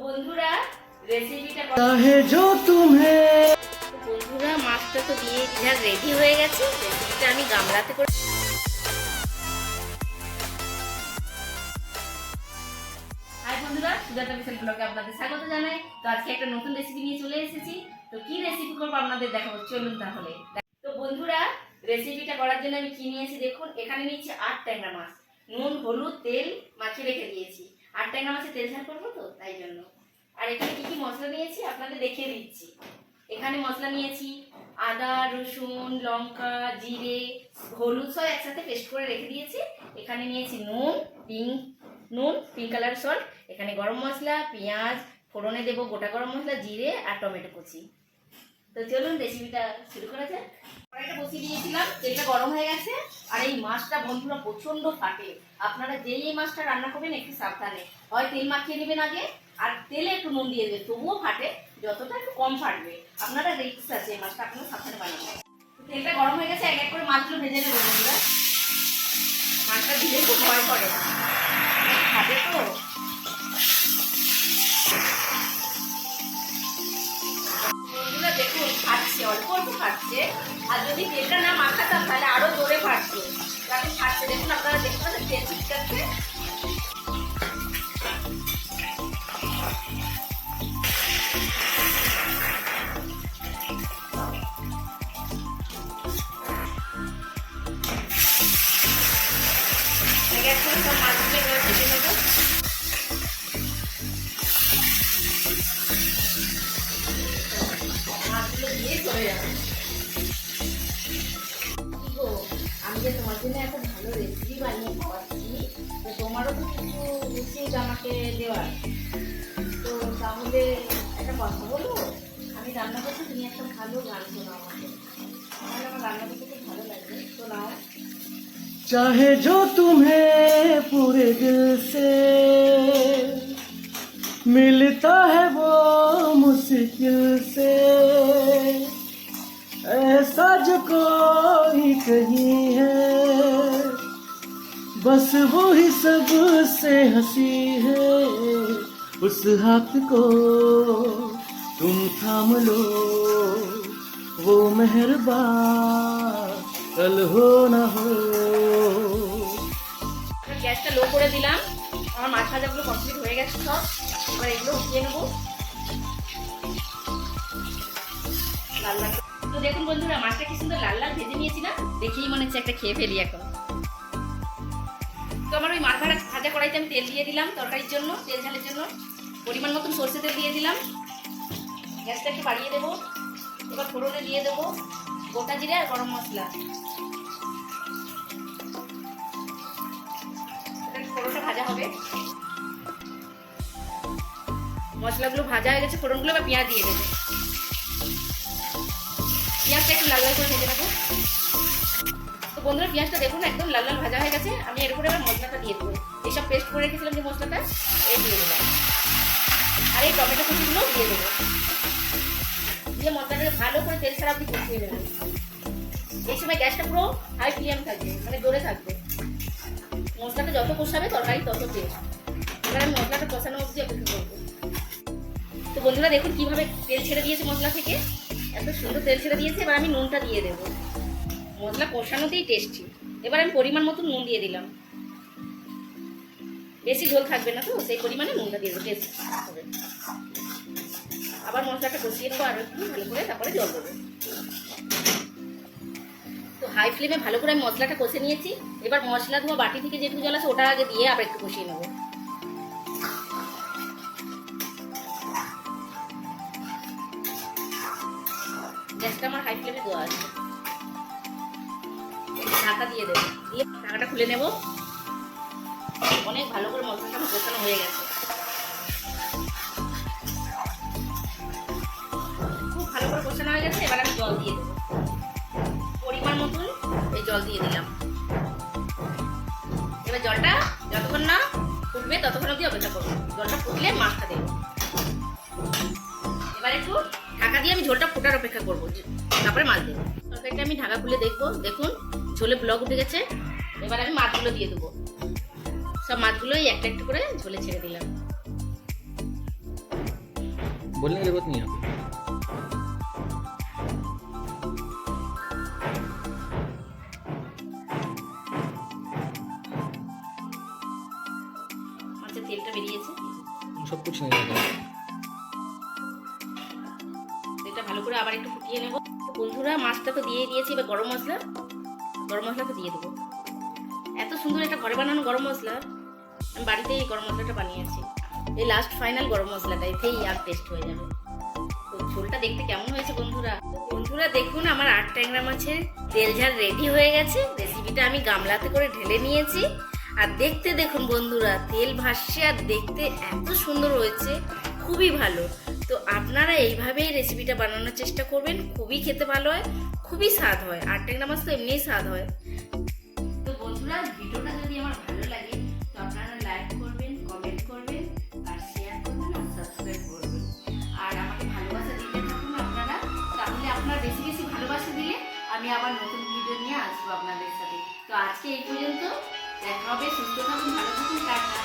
বন্ধুরা রেসিপিটা বন্ধুরা মাছটা তো দিয়ে যা রেডি হয়ে গেছে। রেসিপিটা আমি গামলাতে করে বন্ধুরা সুজাতা মিশন ব্লগে আপনাদের স্বাগত জানাই। তো আজকে একটা নতুন রেসিপি নিয়ে চলে এসেছি। তো কি রেসিপি করবো আপনাদের দেখাবো, চলুন তাহলে। তো বন্ধুরা রেসিপিটা করার জন্য আমি কি নিয়েছি দেখুন। এখানে নিয়েছি 8 ট্যাংরা মাছ, নুন হলুদ তেল মাখিয়ে রেখে দিয়েছি। 8 ট্যাংরা মাছে তেল ঝাল করবো তো তাই জন্য। আর এখানে কি কি মশলা নিয়েছি আপনাদের দেখিয়ে দিচ্ছি। এখানে মশলা নিয়েছি আদা রসুন লঙ্কা জিরে হলুদ সব একসাথে পেস্ট করে রেখে দিয়েছি। এখানে নিয়েছি নুন পিঙ্ক কালার সল্ট। এখানে গরম মশলা পেঁয়াজ ফোড়নে দেবো, গোটা গরম মশলা জিরে আর টমেটো কুচি। তো চলুন রেসিপিটা শুরু করা যাক। কড়াইটা বসিয়ে দিয়েছিলাম, তেলটা গরম হয়ে গেছে। আর এই মাছটা বন্ধুরা প্রচন্ড ফাটে। আপনারা যেই এই মাছটা রান্না করবেন একটু সাবধানে, হয় তেল মাখিয়ে নেবেন আগে আর তেলে একটু নুন দিয়ে দেবেন, তবুও ফাটে, যতটা একটু কম ফাটবে। আপনারা রিস্ক আছে এই মাছটা আপনারা সাবধানে বানাবেন। তেলটা গরম হয়ে গেছে, এক এক করে মাছগুলো ভেজে নেবো বন্ধুরা। মাছটা দিলে খুব ভয় করে, ফাটে তো। বন্ধুরা দেখুন ফাটছে, অল্প অল্প ফাটছে। আর যদি তেলটা না মাখাতাম তাহলে আরো জোরে ফাটছে। এখন ফাটছে দেখুন, আপনারা দেখতে পাচ্ছেন তেল ছিটকাচ্ছে। সব মাছগুলো এবার ভেজে নেবো। মাছগুলো দিয়ে চলে যাবে। আমি যে তোমার জন্য একটা ভালো রেসিপি বানিয়ে খাওয়াচ্ছি, তো তোমারও তো কিছু উচিত আমাকে দেওয়ার। তো তাহলে একটা কথা বলবো, আমি রান্না করছি, তুমি একটা ভালো গান শোনাও আমাকে, তাহলে আমার রান্না করতে খুব ভালো লাগবে। শোনাও। चाहे जो तुम्हें पूरे दिल से मिलता है वो मुश्किल से, ऐसा जो कोई कहीं है बस वो ही सबसे हंसी है। उस हाथ को तुम थाम लो, वो मेहरबान कल हो ना हो। গ্যাসটা লো করে দিলাম। আমার মাছ ভাজাগুলো কমপ্লিট হয়ে গেছে সব। এবার এগুলো উঠিয়ে নেবো লাল লাল। তো দেখুন বন্ধুরা মাছটা কি সুন্দর লাল লাল ভেজে নিয়েছি না, দেখেই মনে হচ্ছে একটা খেয়ে ফেলি এখন। তো আমার ওই মাছ ভাজা কড়াইতে আমি তেল দিয়ে দিলাম তরকারির জন্য, তেল ঝালের জন্য। পরিমাণ মতন সরষে তেল দিয়ে দিলাম। গ্যাসটা একটু বাড়িয়ে দেবো। এবার ফোড়নে দিয়ে দেবো গোটা জিরে আর গরম মশলা। ফোড়নটা ভাজা হবে, মশলাগুলো ভাজা হয়ে গেছে, ফোড়নগুলো বা পেঁয়াজ দিয়ে দেবো। পেঁয়াজটা একটু লাল লাল করে ভেজে নেবো। তো বন্ধুরা পেঁয়াজটা দেখুন একদম লাল লাল ভাজা হয়ে গেছে। আমি এর উপরে এবার মশলাটা দিয়ে দেবো। এইসব পেস্ট করে রেখেছিলাম যে মশলাটা, এই দিয়ে দিলাম। আর এই টমেটো কুচিগুলো দিয়ে দেবো। দিয়ে মশলাটাকে ভালো করে তেল ছাড়া আপনি কষিয়ে নেবেন। এই সময় গ্যাসটা পুরো হাই ফ্লেম থাকবে, মানে জোরে থাকবে। মশলাটা যত কষাবে তরকারি তত টেস্ট। এবার আমি মশলাটা কষানো অবধি অপেক্ষা করবো। তো বন্ধুরা দেখুন কিভাবে তেল ছেড়ে দিয়েছে মশলা থেকে, এত সুন্দর তেল ছেড়ে দিয়েছে। এবার আমি নুনটা দিয়ে দেবো। মশলা কষানোতেই টেস্টি। এবার আমি পরিমাণ মতো নুন দিয়ে দিলাম। বেশি ঝোল থাকবে না তো, সেই পরিমাণে নুনটা দিয়ে দেবো, টেস্ট হবে। আবার মশলাটা কষিয়ে নেবো আরো একটু ভালো করে, তারপরে জল দেবো। তো হাই ফ্লেমে ভালো করে আমি মশলাটা কষে নিয়েছি। এবার মশলা ধোয়া বাটি থেকে যেটুকু জল আছে ওটা আগে দিয়ে আবার একটু কষিয়ে নেবো। গ্যাসটা আমার হাই ফ্লেমে দেওয়া আছে। ঢাকা দিয়ে দেবো, দিয়ে ঢাকাটা খুলে নেব। অনেক ভালো করে মশলাটা আমার কষানো হয়ে গেছে, খুব ভালো করে কষানো হয়ে গেছে। এবার আমি জল দিয়ে দেবো, পরিমাণ মতন এই জল দিয়ে দিলাম। এবার জলটা যতক্ষণ না ফুটবে ততক্ষণ অবধি অপেক্ষা করবো। জলটা ফুটলে মাছটা দেবো। এবার একটু ঢাকা দিয়ে আমি ঝোলটা ফোটার অপেক্ষা করবো, তারপরে মাছ দেবো। তরকারিটা আমি ঢাকা খুলে দেখবো, দেখুন ঝোলে ব্লক উঠে গেছে। এবার আমি মাছগুলো দিয়ে দেবো। সব মাছগুলোই একটা একটা করে ঝোলে ছেড়ে দিলাম। बोलने की जरूरत नहीं है। মাছের তেলটা বেরিয়েছে, सब कुछ नहीं लगा। এটা ভালো করে আবার একটু ফুটিয়ে নেব। তো বন্ধুরা মাছটা তো দিয়ে দিয়েছি, এবার গরম মশলাটা দিয়ে দেবো। এত সুন্দর একটা ঘরে বানানো গরম মশলা, আমি বাড়িতেই এই গরম মশলাটা বানিয়েছি। এই লাস্ট ফাইনাল গরম মশলাটা এতেই আর টেস্ট হয়ে যাবে। তো ঝোলটা দেখতে কেমন হয়েছে বন্ধুরা? বন্ধুরা দেখুন আমার 8 ট্যাংরা মাছের তেল ঝাল রেডি হয়ে গেছে। রেসিপিটা আমি গামলাতে করে ঢেলে নিয়েছি। আর দেখতে দেখুন বন্ধুরা, তেল ভাসছে আর দেখতে এত সুন্দর হয়েছে, খুবই ভালো। তো আপনারা এইভাবেই রেসিপিটা বানানোর চেষ্টা করবেন, খুবই খেতে ভালো হয়, খুবই স্বাদ হয়। 8 ট্যাংরা মাছ তো এমনিই স্বাদ হয়। তো বন্ধুরা ভিডিওটা যদি আমার ভালো লাগে তো আপনারা লাইক করবেন, কমেন্ট করবেন, আর শেয়ার করবেন, আর সাবস্ক্রাইব করবেন। আর আমাকে ভালোবাসা দিতে থাকুন আপনারা, তাহলে আপনার বেশি বেশি ভালোবাসা দিলে আমি আবার নতুন ভিডিও নিয়ে আসবো আপনাদের সাথে। তো আজকে এই পর্যন্ত, দেখা হবে, সুস্থ থাকুন, ভালো থাকুন, টাটা।